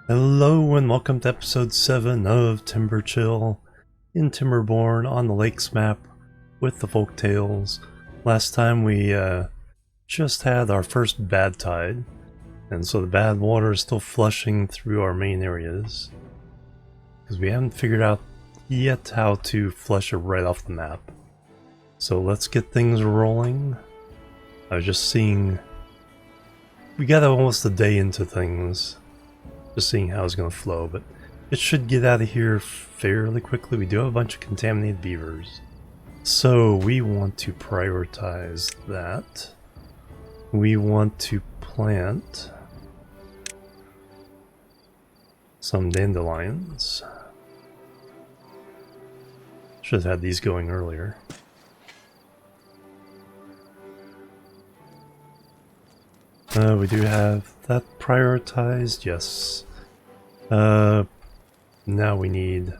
Hello and welcome to episode 7 of Timber Chill in Timberborn on the Lakes map with the folk tales. Last time we just had our first bad tide, and so the bad water is still flushing through our main areas because we haven't figured out yet how to flush it right off the map. So let's get things rolling. I was just seeing, we got almost a day into things. Just seeing how it's going to flow, but it should get out of here fairly quickly. We do have a bunch of contaminated beavers, so we want to prioritize that. We want to plant some dandelions. Should have had these going earlier. We do have that prioritized, yes. Now we need...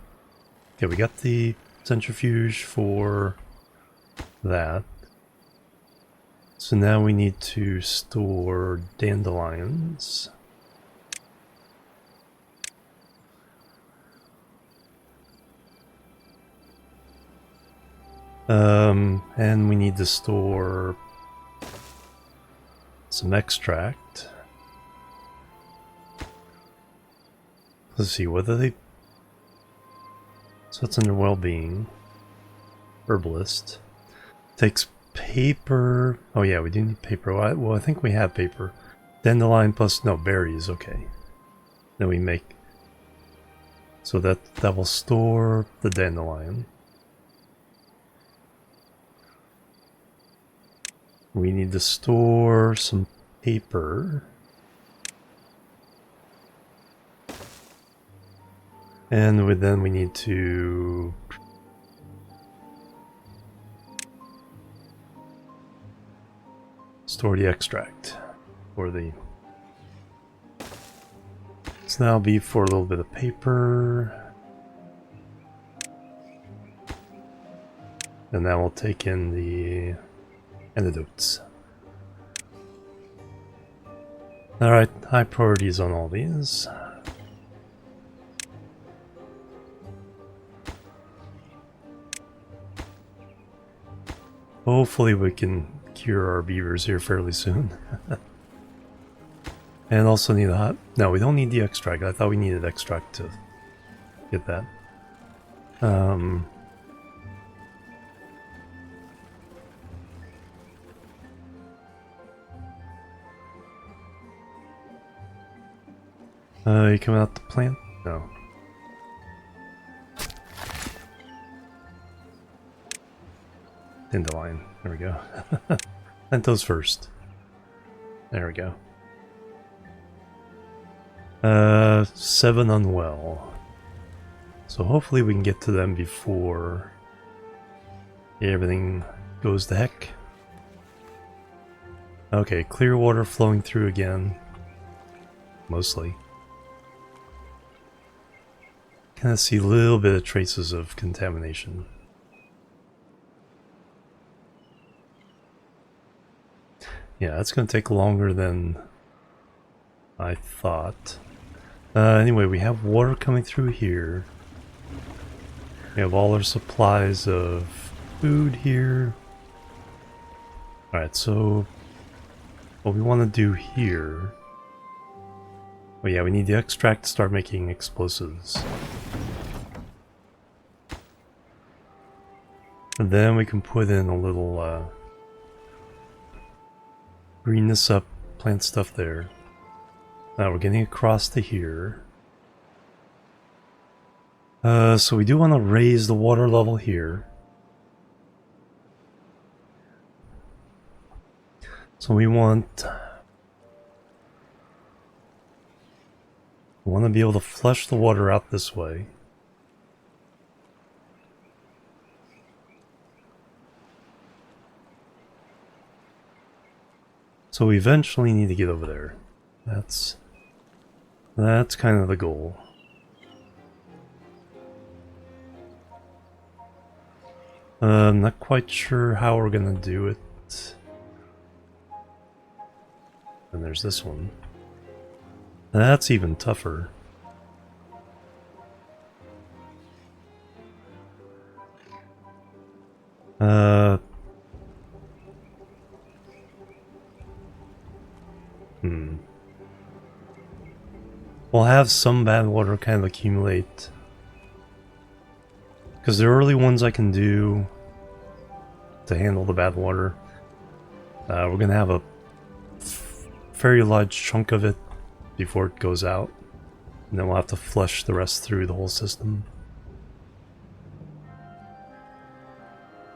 Okay, we got the centrifuge for that. So now we need to store dandelions. And we need to store some extract. Let's see, whether they... So it's under well-being. Herbalist. Takes paper... Oh yeah, we do need paper. Well, I think we have paper. Dandelion plus... No, berries, okay. Then we make... So that will store the dandelion. We need to store some paper. And then we need to store the extract for the... So that'll be for a little bit of paper. And that will take in the antidotes. Alright, high priorities on all these. Hopefully we can cure our beavers here fairly soon. And also need a hot... No, we don't need the extract. I thought we needed extract to get that. You coming out the plant? No. Dandelion. There we go. Plant those first. There we go. 7 unwell. So hopefully we can get to them before everything goes to heck. Okay, clear water flowing through again. Mostly. Kind of see a little bit of traces of contamination. Yeah, that's going to take longer than I thought. Anyway, we have water coming through here. We have all our supplies of food here. Alright, so what we want to do here... Oh yeah, we need the extract to start making explosives. And then we can put in a little green this up, plant stuff there. Now we're getting across to here. So we do want to raise the water level here. So we want to be able to flush the water out this way. So we eventually need to get over there. That's kind of the goal. I'm not quite sure how we're gonna do it. And there's this one. That's even tougher. Uh... We'll have some bad water kind of accumulate. Because the early ones I can do to handle the bad water. We're going to have a very large chunk of it before it goes out. And then we'll have to flush the rest through the whole system.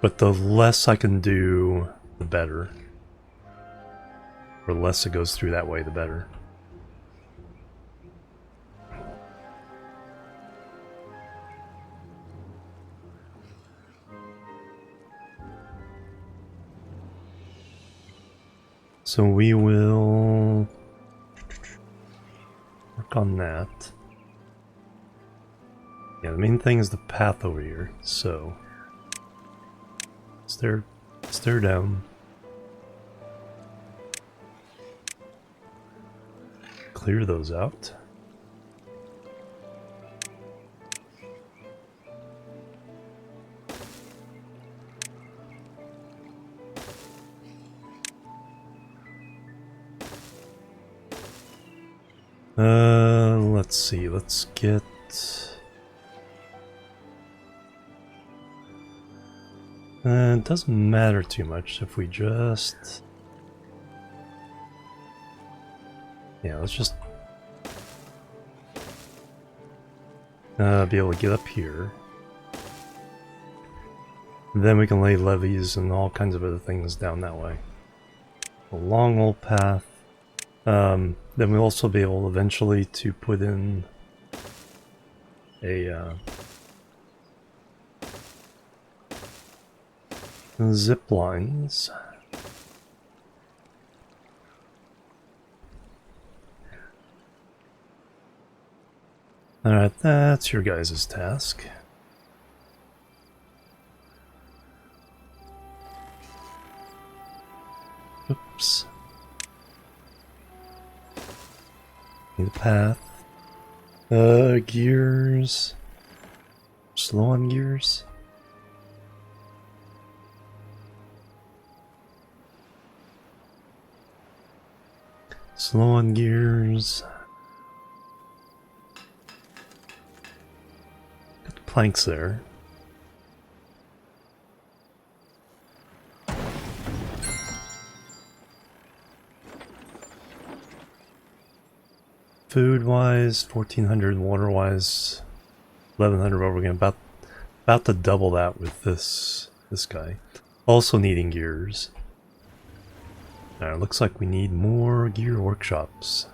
But the less I can do, the better. Or the less it goes through that way, the better. So we will work on that. Yeah, the main thing is the path over here, so stare down. Clear those out. Let's see, let's get... it doesn't matter too much if we just... Yeah, let's just... be able to get up here. Then we can lay levees and all kinds of other things down that way. A long old path. Then we'll also be able eventually to put in a zip lines. Alright, that's your guys' task. Oops. Need a path. Gears. Slow on gears. Slow on gears. Got the planks there. Food-wise, 1400, water-wise, 1100. But we're gonna about to double that with this guy. Also needing gears. Alright, looks like we need more gear workshops.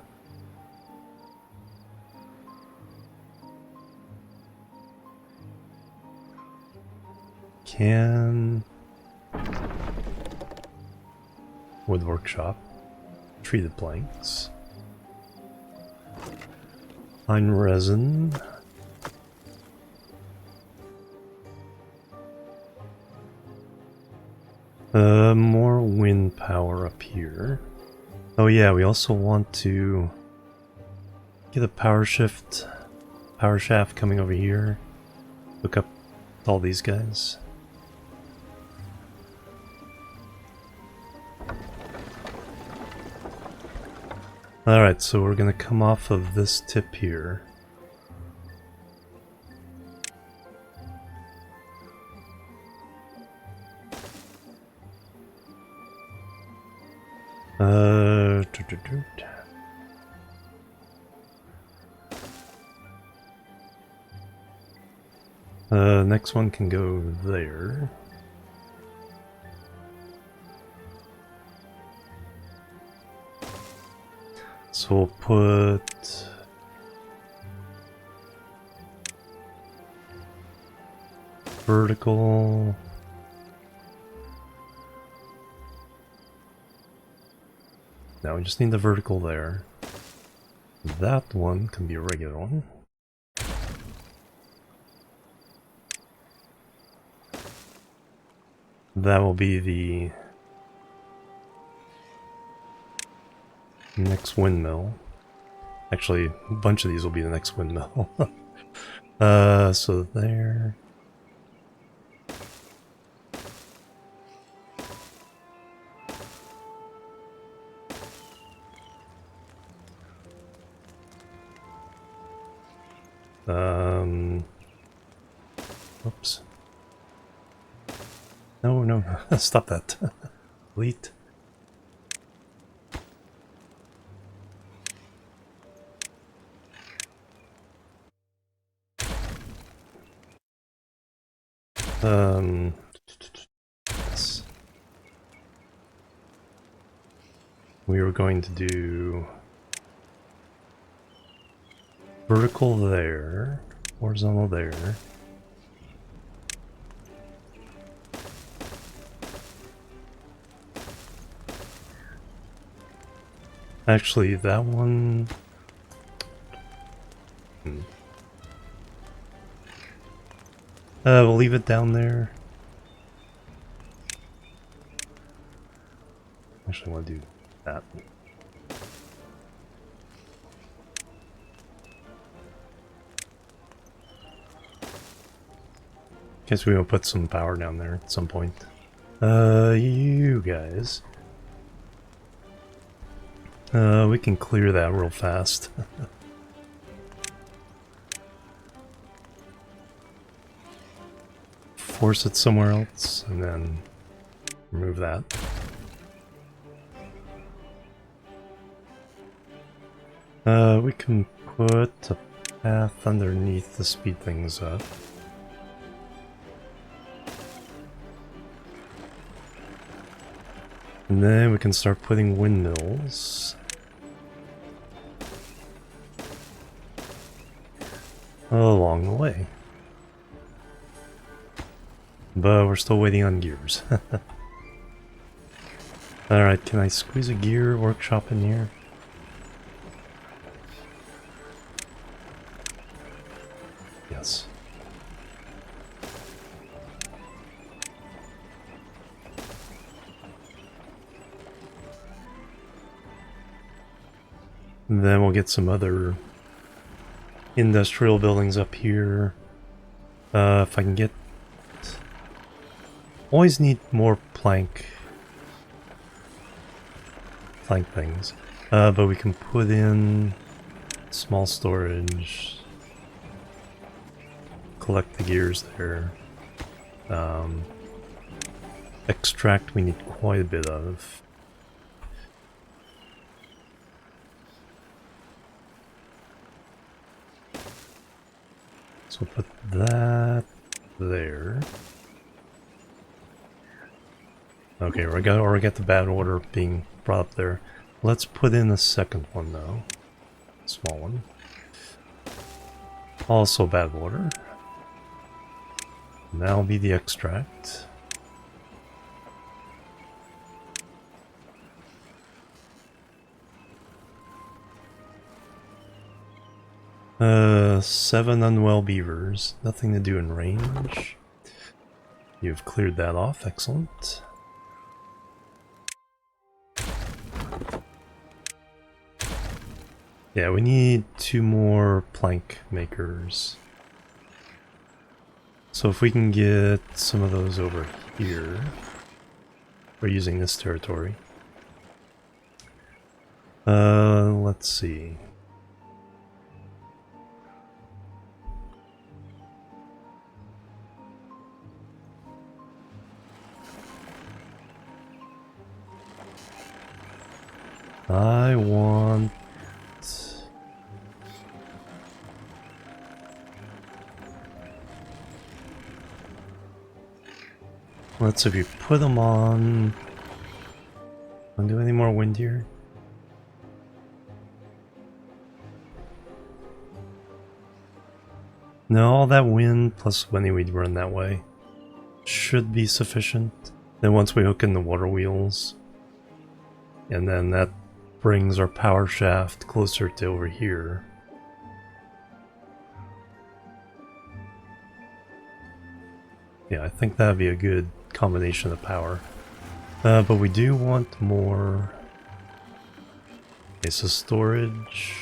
Can wood workshop, treated planks. Pine resin. More wind power up here. Oh yeah, we also want to get a power shaft coming over here. Hook up all these guys. Alright, so we're gonna come off of this tip here. Next one can go there. So we'll put vertical. Now we just need the vertical there. That one can be a regular one. That will be the next windmill. Actually, a bunch of these will be the next windmill. So there. Oops. No, no, stop that. Delete. Yes. We were going to do vertical there, horizontal there. Actually, that one... we'll leave it down there. Actually, I want to do that. Guess we will put some power down there at some point. You guys. We can clear that real fast. Force it somewhere else, and then remove that. We can put a path underneath to speed things up. And then we can start putting windmills along the way. But we're still waiting on gears. Alright, can I squeeze a gear workshop in here? Yes. And then we'll get some other industrial buildings up here. If I can get... Always need more plank things. But we can put in small storage. Collect the gears there. Extract we need quite a bit of. So we'll put that there. Okay, we got the bad order being brought up there. Let's put in a second one though. Small one. Also bad water. And that'll be the extract. Seven unwell beavers. Nothing to do in range. You've cleared that off. Excellent. Yeah, we need 2 more plank makers. So if we can get some of those over here, we're using this territory. Let's see. I want... Let's see if you put them on... Don't do any more wind here. No, all that wind plus when we'd run that way should be sufficient. Then once we hook in the water wheels, and then that brings our power shaft closer to over here. Yeah, I think that'd be a good combination of power. But we do want more... Okay, so storage...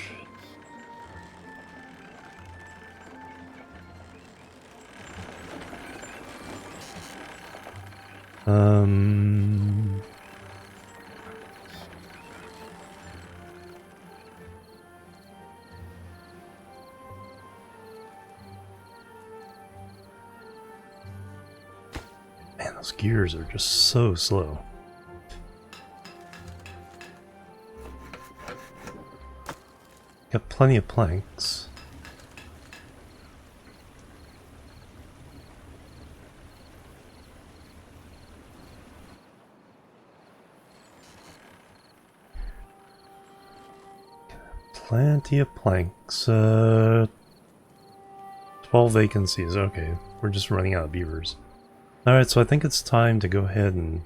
Those gears are just so slow. Got plenty of planks. Plenty of planks. 12 vacancies. Okay, we're just running out of beavers. Alright, so I think it's time to go ahead and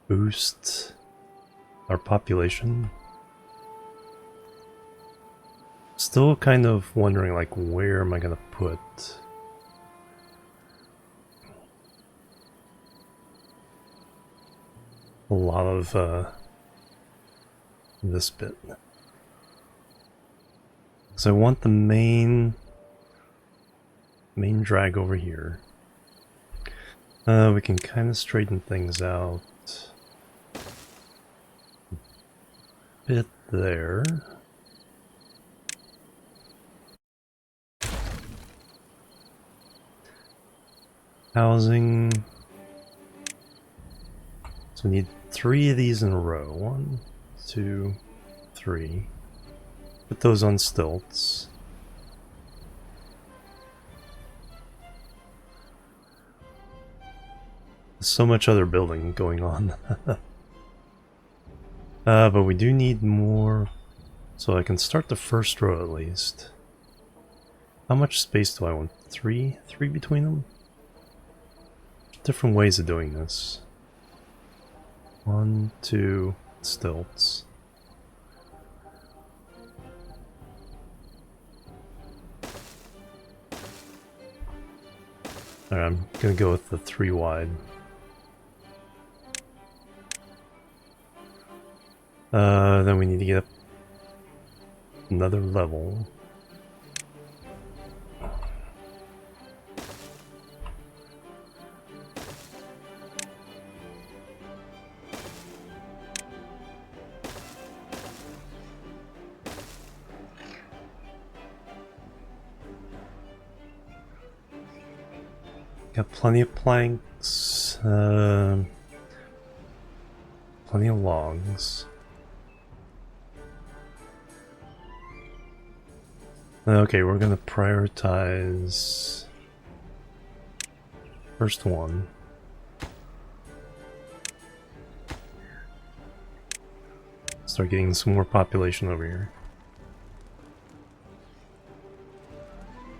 boost our population. Still kind of wondering, like, where am I gonna put a lot of this bit. So I want the main drag over here. We can kind of straighten things out a bit there. Housing. So we need 3 of these in a row. 1, 2, 3. Put those on stilts. So much other building going on. But we do need more, so I can start the first row at least. How much space do I want? 3? 3 between them? Different ways of doing this. 1, 2, stilts. Alright, I'm gonna go with the 3 wide. Then we need to get up another level. Got plenty of planks, plenty of logs. Okay, we're gonna prioritize first one. Start getting some more population over here.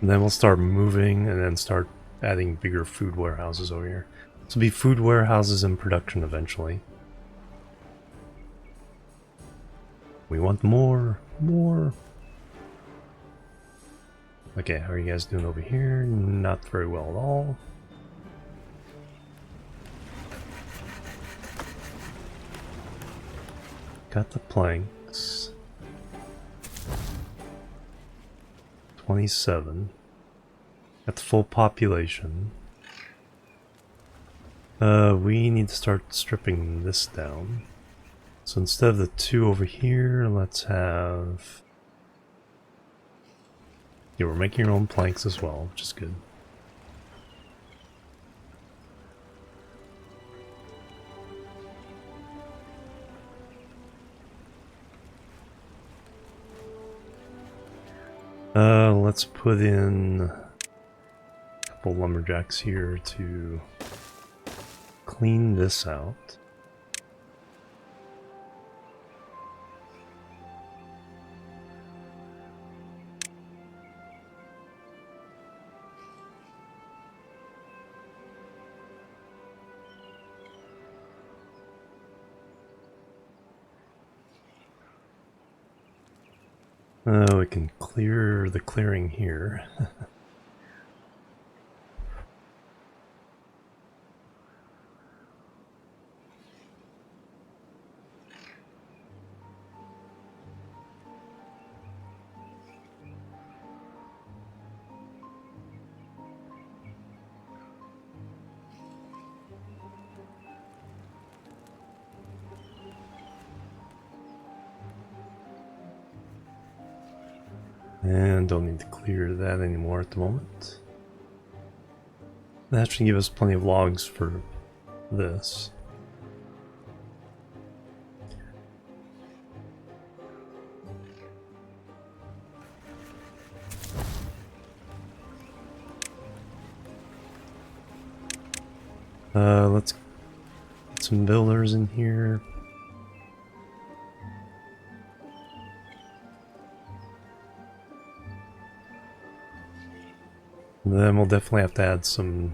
And then we'll start moving and then start adding bigger food warehouses over here. This will be food warehouses in production eventually. We want more. Okay, how are you guys doing over here? Not very well at all. Got the planks. 27. Got the full population. We need to start stripping this down. So instead of the 2 over here, let's have... Yeah, we're making our own planks as well, which is good. Let's put in a couple lumberjacks here to clean this out. We can clear the clearing here. And don't need to clear that anymore at the moment. That should give us plenty of logs for this. Let's get some builders in here. And then we'll definitely have to add some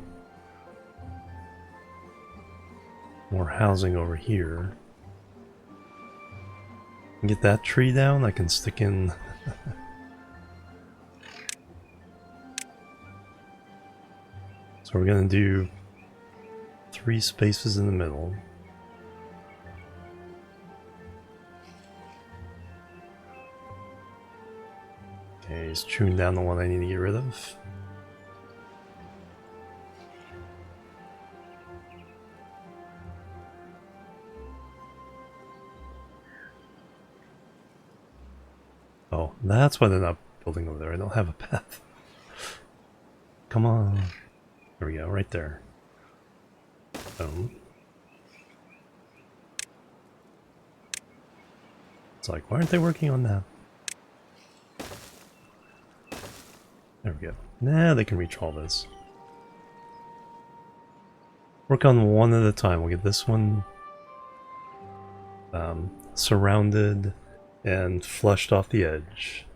more housing over here. Get that tree down, I can stick in so we're gonna do 3 spaces in the middle. Okay, he's chewing down the one I need to get rid of. Oh, that's why they're not building over there. I don't have a path. Come on. There we go, right there. It's like, why aren't they working on that? There we go. Nah, they can reach all this. Work on one at a time. We'll get this one surrounded and flushed off the edge.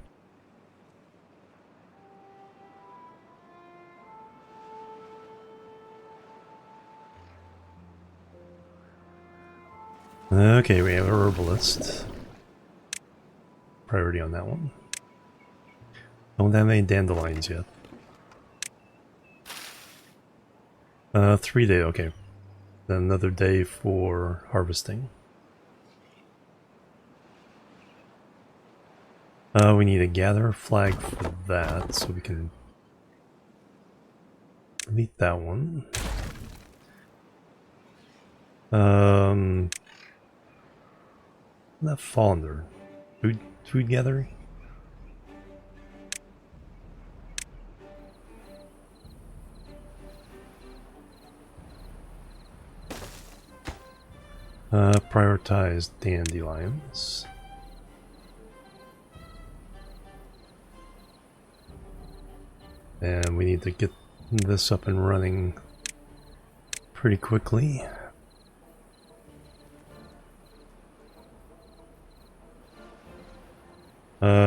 Okay, we have a herbalist. Priority on that one. Don't have any dandelions yet. 3 day, okay. Then another day for harvesting. We need a gather flag for that, so we can delete that one. That fall under food gathering. Prioritize dandelions. And we need to get this up and running pretty quickly.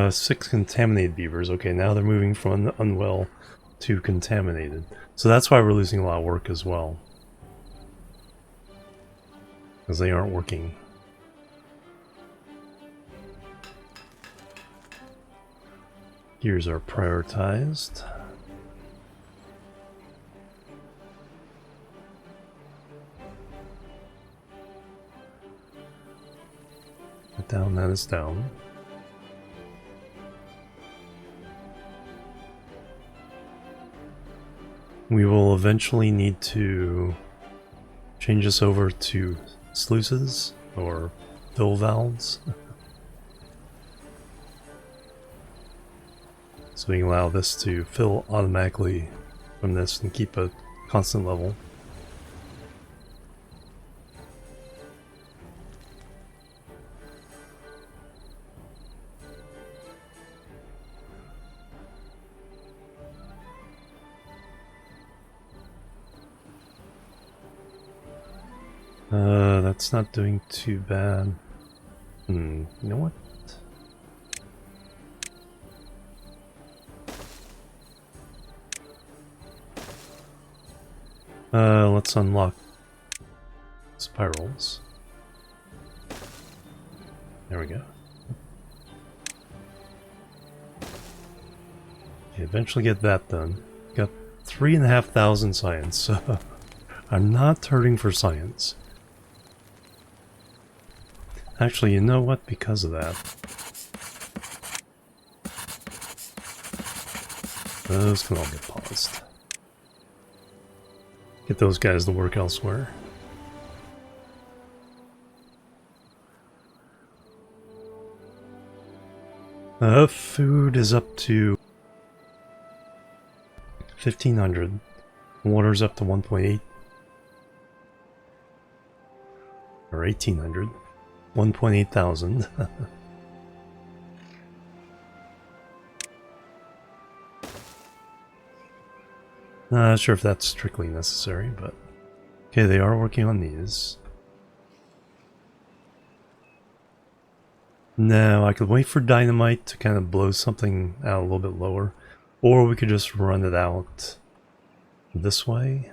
Six contaminated beavers. Okay, now they're moving from unwell to contaminated. So that's why we're losing a lot of work as well. Because they aren't working. Gears are prioritized. Down, that is down. We will eventually need to change this over to sluices or fill valves. So we can allow this to fill automatically from this and keep a constant level. That's not doing too bad. You know what? Let's unlock spirals. There we go. Okay, eventually get that done. Got 3,500 science, so I'm not hurting for science. Actually, you know what? Because of that, those can all get paused. Get those guys to work elsewhere. Food is up to 1,500. Water's up to 1.8 or 1800. 1.8 thousand. Not sure if that's strictly necessary, but okay, they are working on these. Now, I could wait for dynamite to kind of blow something out a little bit lower, or we could just run it out this way.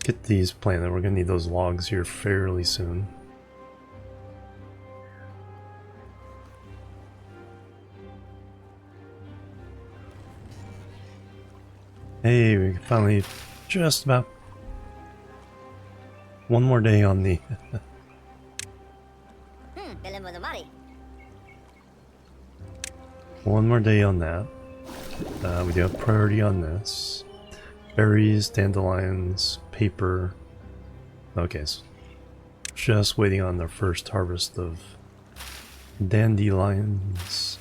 Get these planted. We're gonna need those logs here fairly soon. Hey, we finally just about one more day on the one more day on that. We do have priority on this. Berries, dandelions, paper. Okay, so just waiting on their first harvest of dandelions.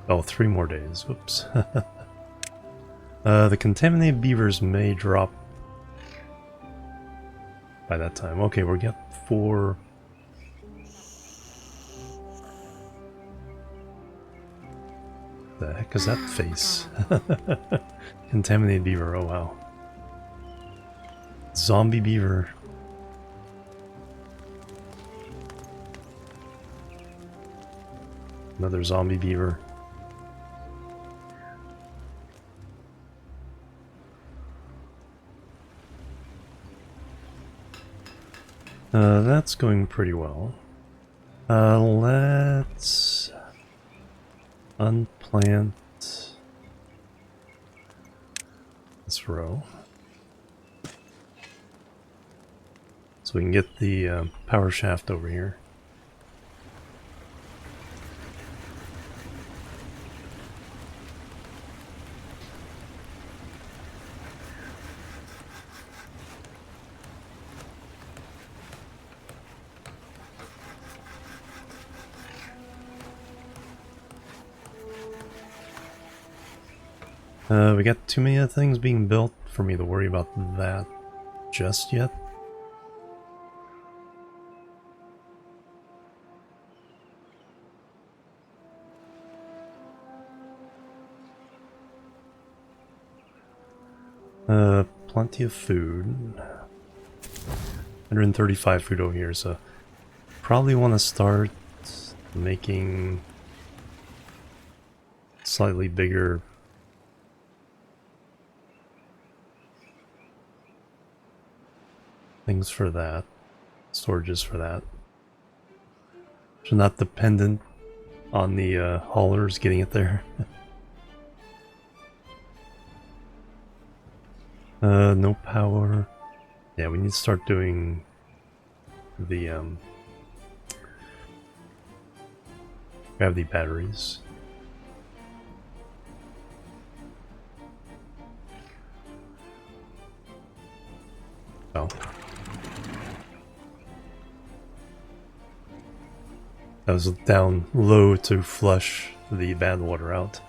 Oh, 3 more days. Whoops. The contaminated beavers may drop by that time. Okay, we'll get 4. The heck is that face? Contaminated beaver, oh wow. Zombie beaver. Another zombie beaver. That's going pretty well. Let's unplant this row so we can get the power shaft over here. We got too many things being built for me to worry about that just yet. Plenty of food. 135 food over here, so probably want to start making slightly bigger things for that, storages for that. So not dependent on the haulers getting it there. No power. Yeah, we need to start doing the gravity batteries. Oh. That was down low to flush the bad water out.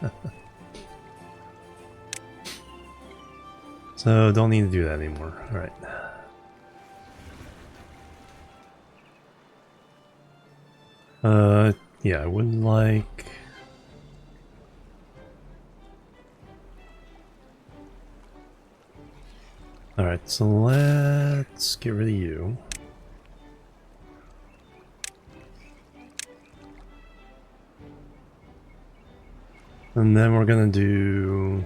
So don't need to do that anymore. Alright. Yeah, I would like... Alright, so let's get rid of you. And then we're gonna do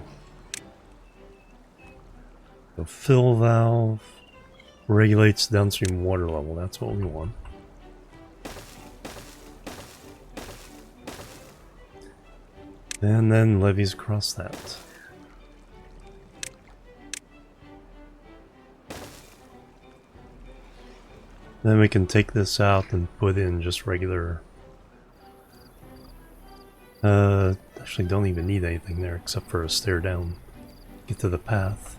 the fill valve, regulates downstream water level. That's what we want. And then levees across that. Then we can take this out and put in just regular... actually don't even need anything there except for a stair down. Get to the path.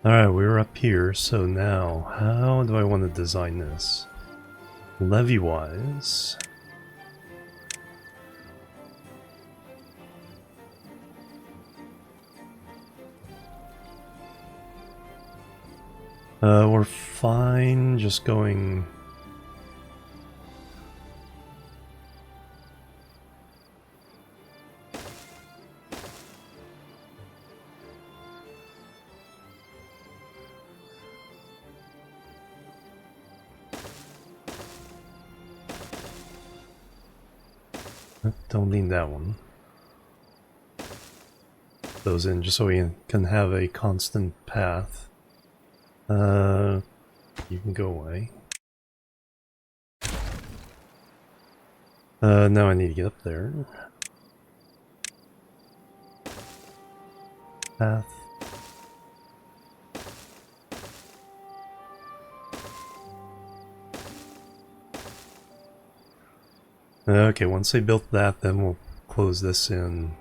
Alright, we're up here, so now, how do I want to design this? Levy-wise... we're fine just going... Don't need that one. Those in just so we can have a constant path. You can go away. Now I need to get up there. Path. Okay, once they built that, then we'll close this in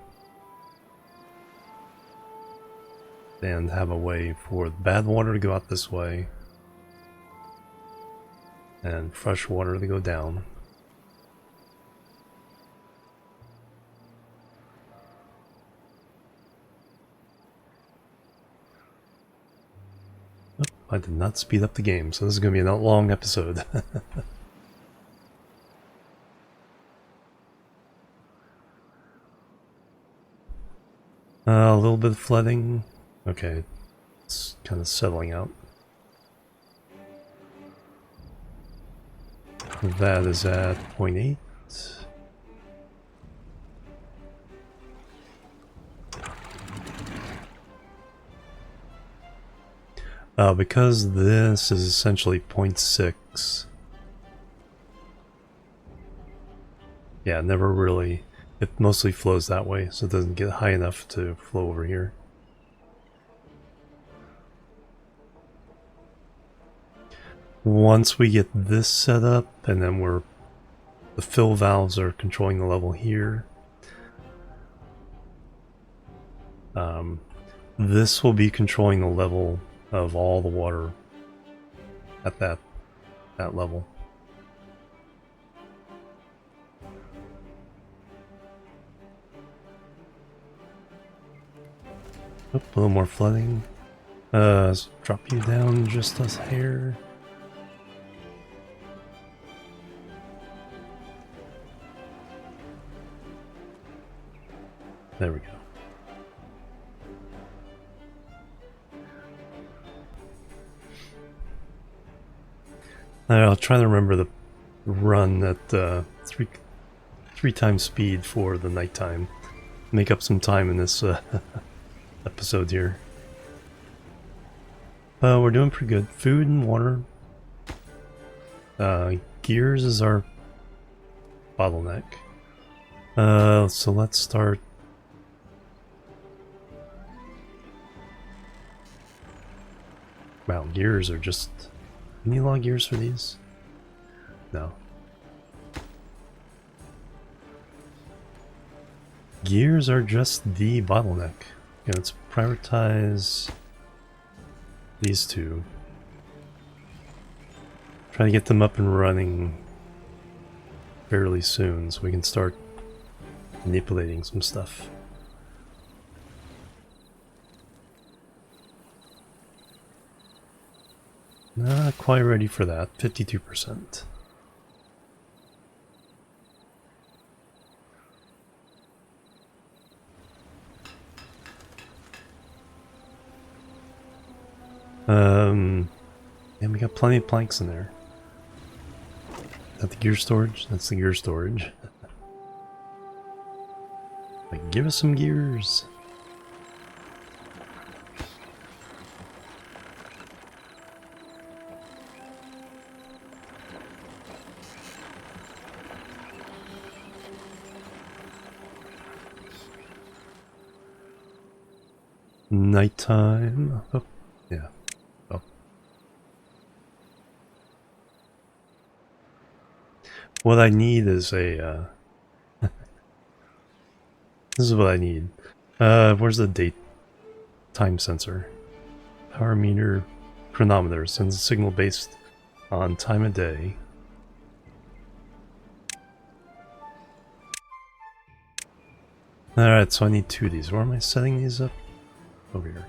and have a way for bad water to go out this way and fresh water to go down. Oh, I did not speed up the game, so this is going to be a long episode. A little bit of flooding. Okay, it's kind of settling out. That is at 0.8. Because this is essentially 0.6. Yeah, never really. It mostly flows that way, so it doesn't get high enough to flow over here. Once we get this set up, and then the fill valves are controlling the level here. This will be controlling the level of all the water at that level. Oh, a little more flooding. Let's drop you down just a hair. There we go. I'll try to remember the run at three times speed for the nighttime. Make up some time in this episode here. We're doing pretty good. Food and water. Gears is our bottleneck. So let's start. Wow, gears are just... You need a lot of gears for these? No. Gears are just the bottleneck. Okay, let's prioritize these two. Try to get them up and running fairly soon so we can start manipulating some stuff. Not quite ready for that, 52%. And we got plenty of planks in there. Is that the gear storage? That's the gear storage. Like, give us some gears. Nighttime. Oh, yeah. Oh. What I need is a, this is what I need. Where's the date time sensor? Power meter chronometer sends a signal based on time of day. Alright, so I need 2 of these. Where am I setting these up? Over here.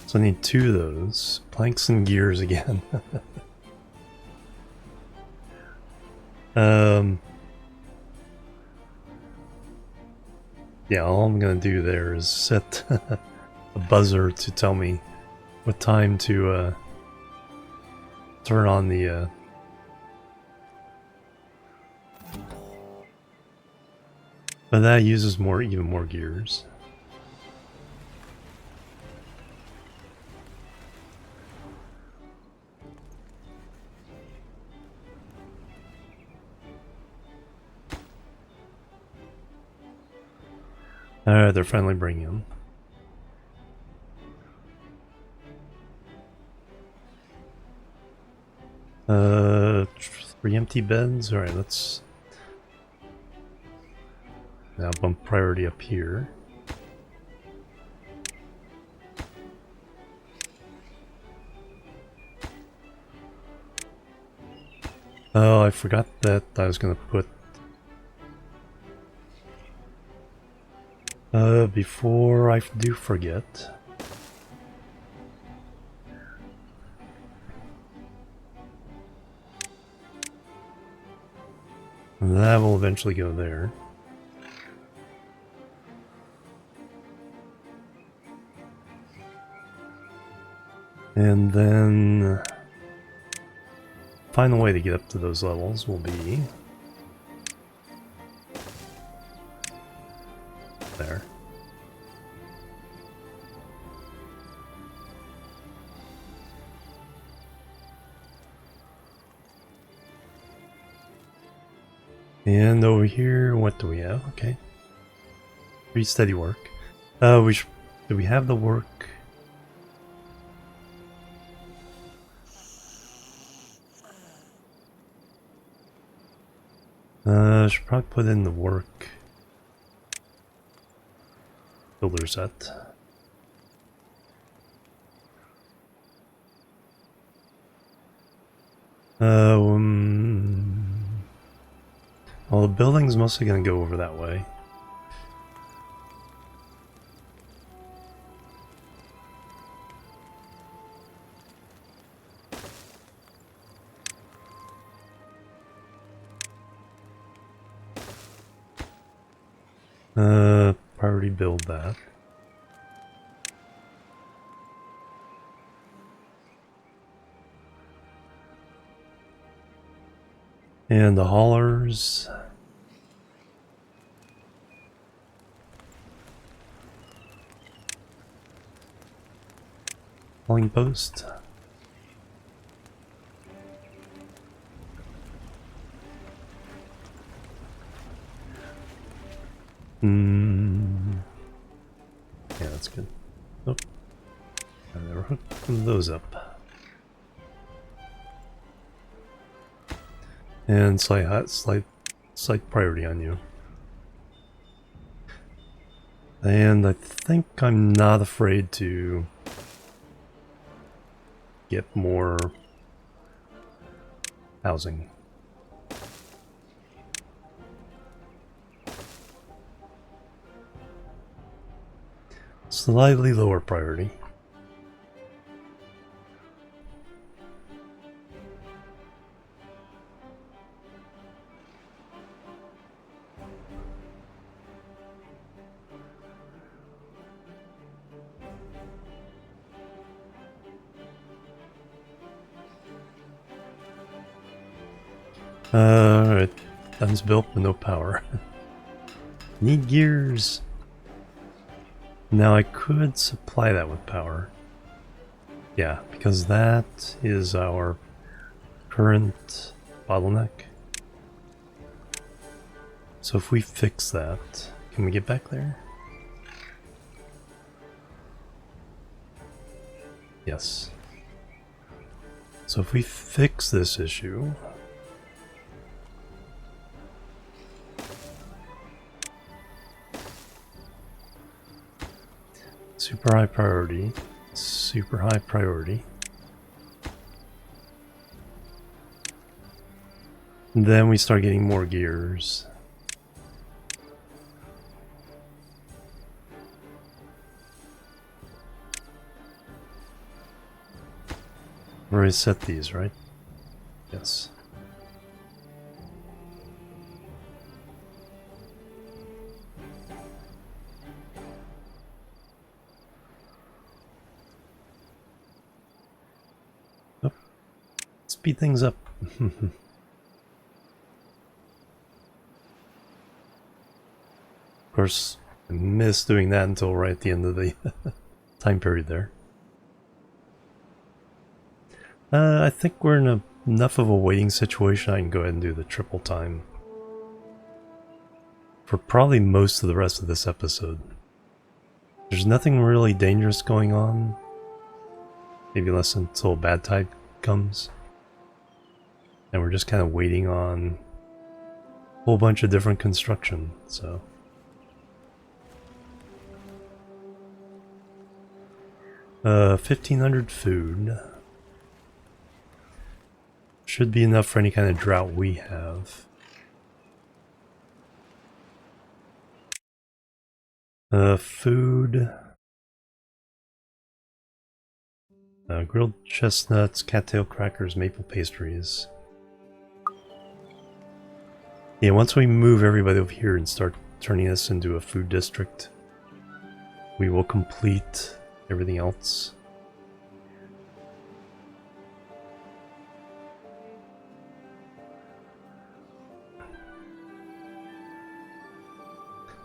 So I need 2 of those. Planks and gears again. Yeah, all I'm gonna do there is set a buzzer to tell me what time to turn on the but that uses even more gears. Alright, they're finally bringing them. 3 empty beds. Alright, let's now bump priority up here. Oh, I forgot that I was gonna put before I do forget. That will eventually go there. And then final way to get up to those levels will be there. And over here, what do we have? Okay. Pretty steady work. Do we have the work? I should probably put in the work builder set. Well, the building's mostly going to go over that way. Priority build that. And the haulers. Hauling post. Yeah, that's good. Oh, I never hooked those up. And slight priority on you. And I think I'm not afraid to get more housing. Slightly lower priority. Alright, guns built with no power. Need gears. Now I could supply that with power. Yeah, because that is our current bottleneck. So if we fix that, Can we get back there? Yes. So if we fix this issue... Super high priority. Super high priority. And then we start getting more gears. We already set these, right? Yes. Oh. Speed things up. Of course, I missed doing that until right at the end of the time period there. I think we're in enough of a waiting situation. I can go ahead and do the triple time for probably most of the rest of this episode. There's nothing really dangerous going on. Maybe less until bad tide comes. And we're just kind of waiting on a whole bunch of different construction, so... 1,500 food. Should be enough for any kind of drought we have. Food. Grilled chestnuts, cattail crackers, maple pastries. Yeah, once we move everybody over here and start turning this into a food district, we will complete everything else.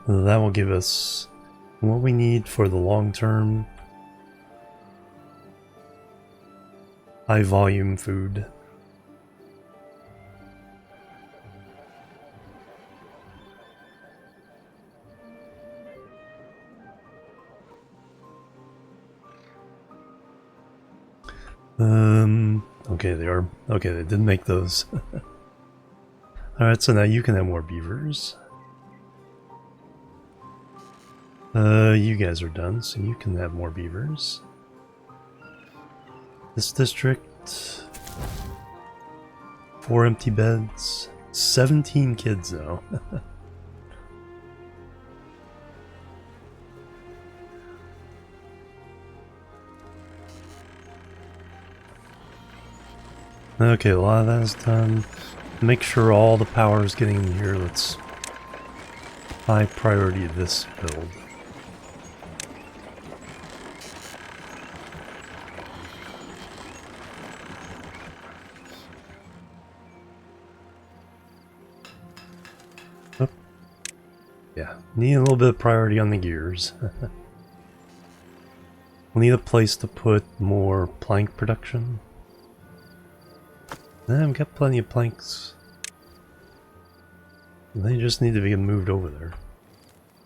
That will give us what we need for the long term. High volume food. Okay, they are. Okay, they did make those. Alright, so now you can have more beavers. You guys are done, so you can have more beavers. This district... 4 empty beds. 17 kids, though. Okay, a lot of that is done. Make sure all the power is getting in here. Let's high priority this build. Oh. Yeah, need a little bit of priority on the gears. We'll need a place to put more plank production. I've got plenty of planks. They just need to be moved over there.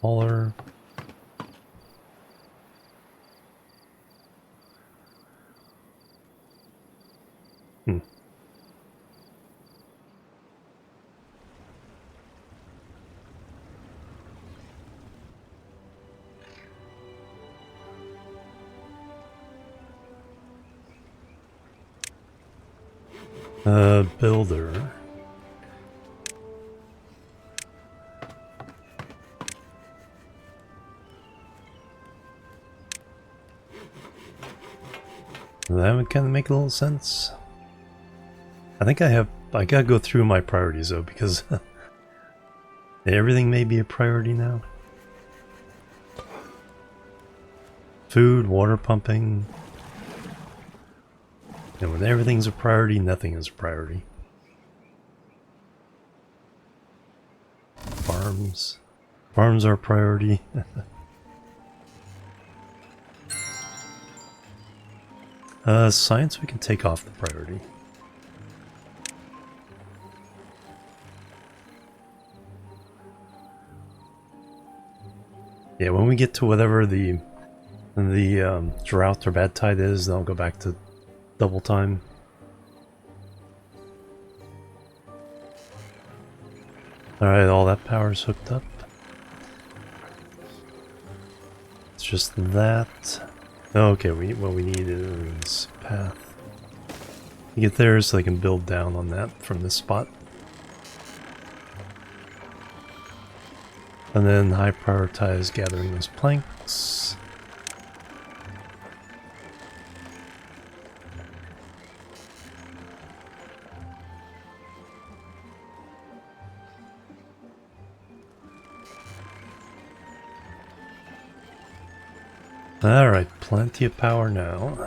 Hauler. Builder. That would kind of make a little sense. I think I gotta go through my priorities though, because everything may be a priority now. Food, water pumping. And when everything's a priority, nothing is a priority. Farms. Farms are a priority. Science we can take off the priority. Yeah, when we get to whatever the drought or bad tide is, then I'll go back to double time. Alright, all that power's hooked up. It's just that. Okay, what we need is path. You get there so they can build down on that from this spot. And then high prioritize gathering those planks. Alright, plenty of power now.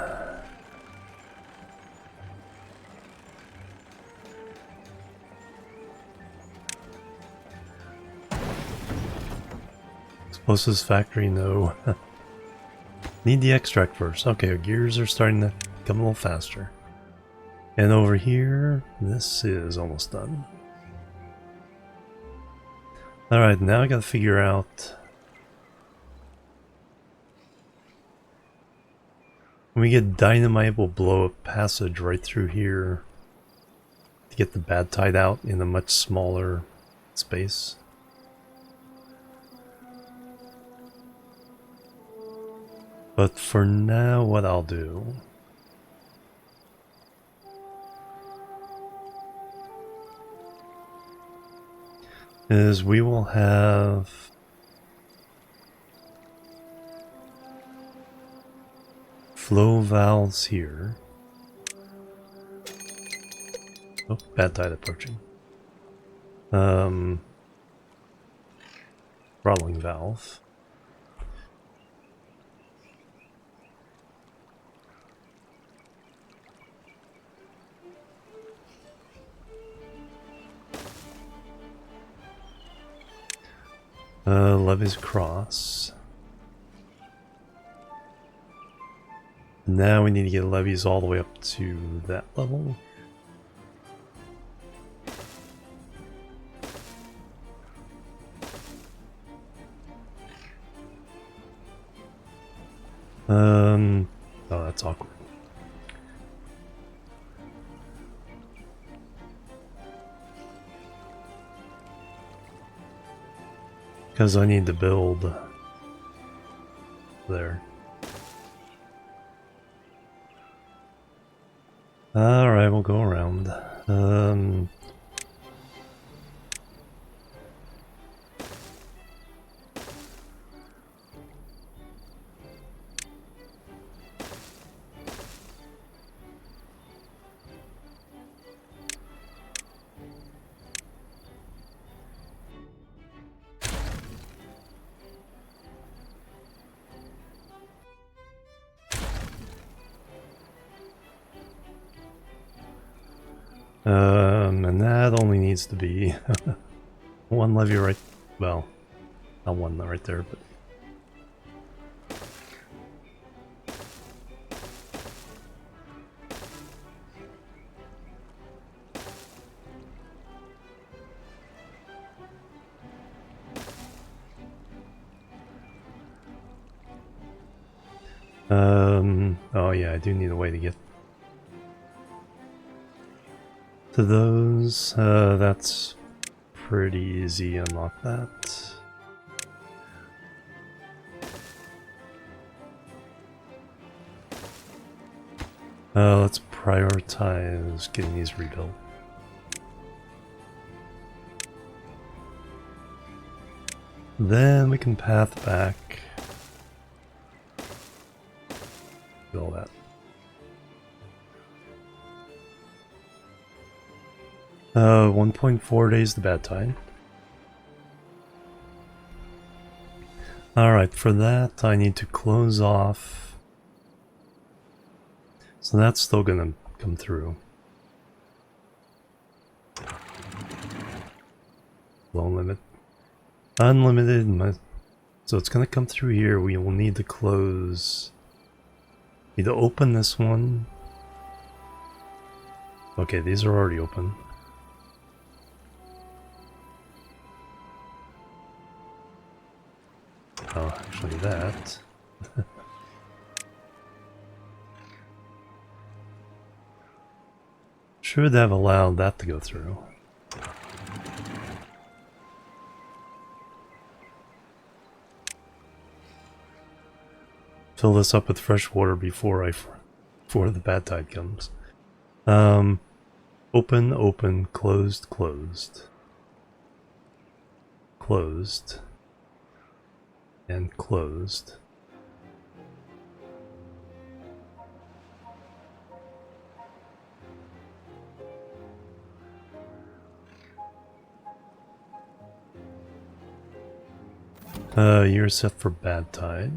Explosives factory, no. Need the extract first. Okay, our gears are starting to come a little faster. And over here, this is almost done. Alright, now I gotta figure out... When we get dynamite, we'll blow a passage right through here to get the bad tide out in a much smaller space. But for now, what I'll do is we will have flow valves here. Oh, bad tide approaching. Throttling valve. Levees across. Now we need to get levees all the way up to that level. Oh, that's awkward. Because I need to build there. Alright, we'll go around. And that only needs to be one levee right, well, not one right there, but oh yeah, I do need a way to get to those. That's pretty easy, unlock that. Let's prioritize getting these rebuilt. Then we can path back. Do all that. 1.4 days to bad tide. Alright, for that I need to close off. So that's still gonna come through. Low limit. Unlimited. So it's gonna come through here. We will need to close. Need to open this one. Okay, these are already open. Oh, Should have allowed that to go through. Fill this up with fresh water before the bad tide comes. Open, open, closed, closed. Closed. And closed. You're set for bad tide.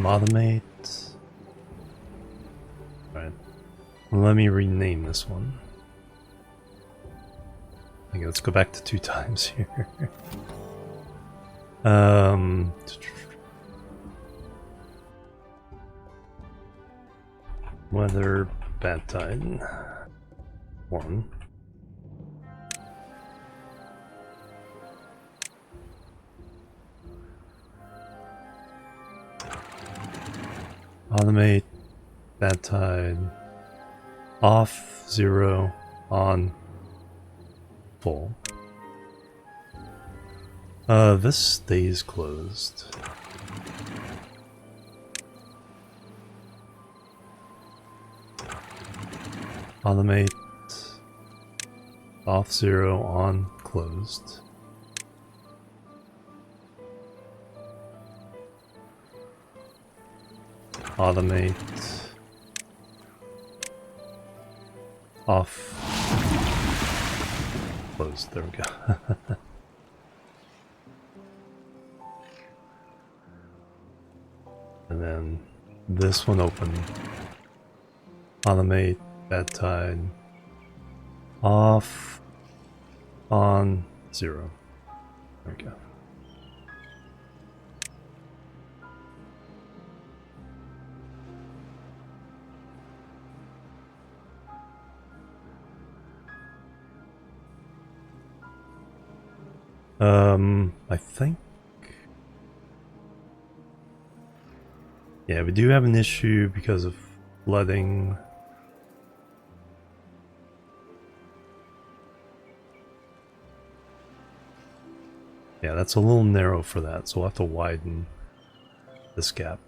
Automate. Alright. Let me rename this one. Okay, let's go back to 2 times here. Weather bad tide 1. Automate bad tide off 0 on full. This stays closed. Automate off 0 on closed. Automate off closed. There we go. And then this one open. Automate bad tide off on 0. There we go. I think... yeah, we do have an issue because of flooding. Yeah, that's a little narrow for that, so we'll have to widen this gap.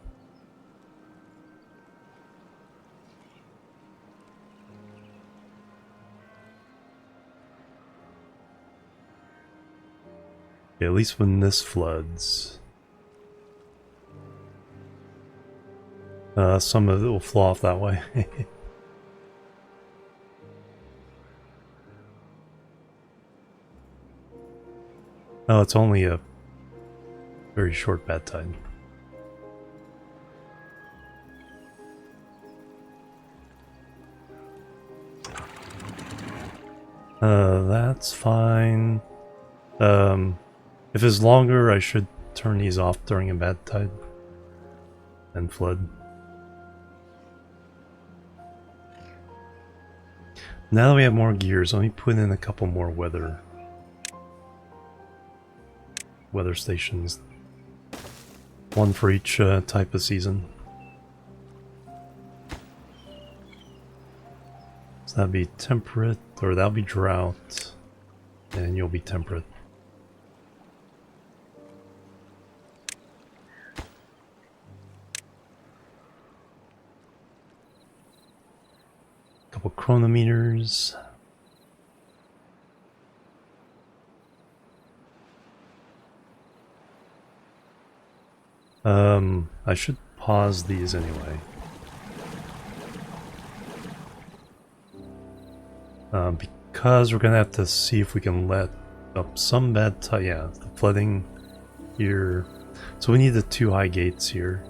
Yeah, at least when this floods, some of it will flow off that way. Oh, it's only a very short bad tide. That's fine. If it's longer, I should turn these off during a bad tide and flood. Now that we have more gears, let me put in a couple more weather stations. One for each type of season. So that'd be temperate, or that'll be drought, and you'll be temperate. Couple chronometers. I should pause these anyway. Because we're gonna have to see if we can let up some bad tide. Yeah, the flooding here. So we need the 2 high gates here.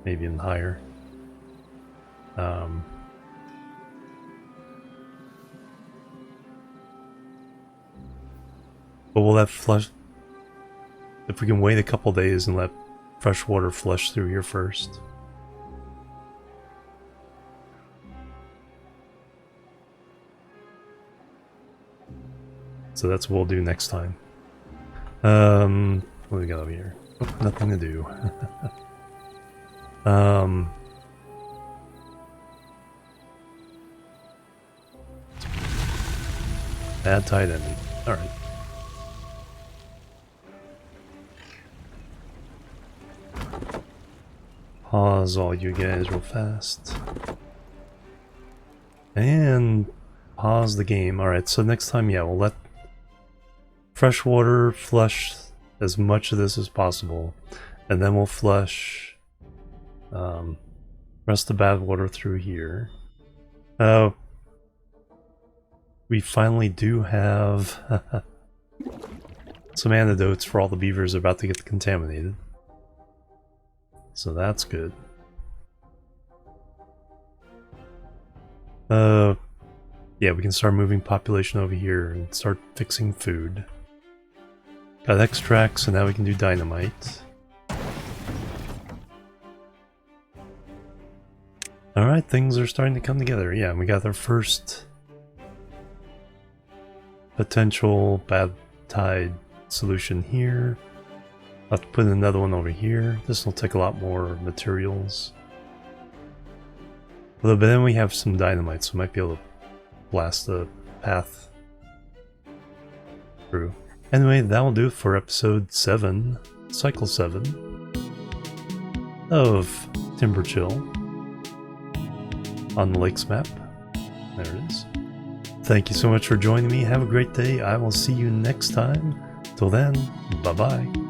Maybe even higher. But we'll have flush. If we can wait a couple days and let fresh water flush through here first. So that's what we'll do next time. What do we got over here? Oh, nothing to do. Bad tide ending. Alright. Pause all you guys real fast. And pause the game. Alright, so next time, yeah, we'll let freshwater flush as much of this as possible. And then we'll flush rest of bad water through here. We finally do have some antidotes for all the beavers about to get contaminated. So that's good. Yeah, we can start moving population over here and start fixing food. Got extracts, so now we can do dynamite. Alright, things are starting to come together. Yeah, we got our first potential bad tide solution here. I'll have to put another one over here. This will take a lot more materials. But then we have some dynamite, so we might be able to blast a path through. Anyway, that will do it for episode 7, cycle 7 of Timberchill on the Lakes map. There it is. Thank you so much for joining me. Have a great day. I will see you next time. Till then, bye-bye.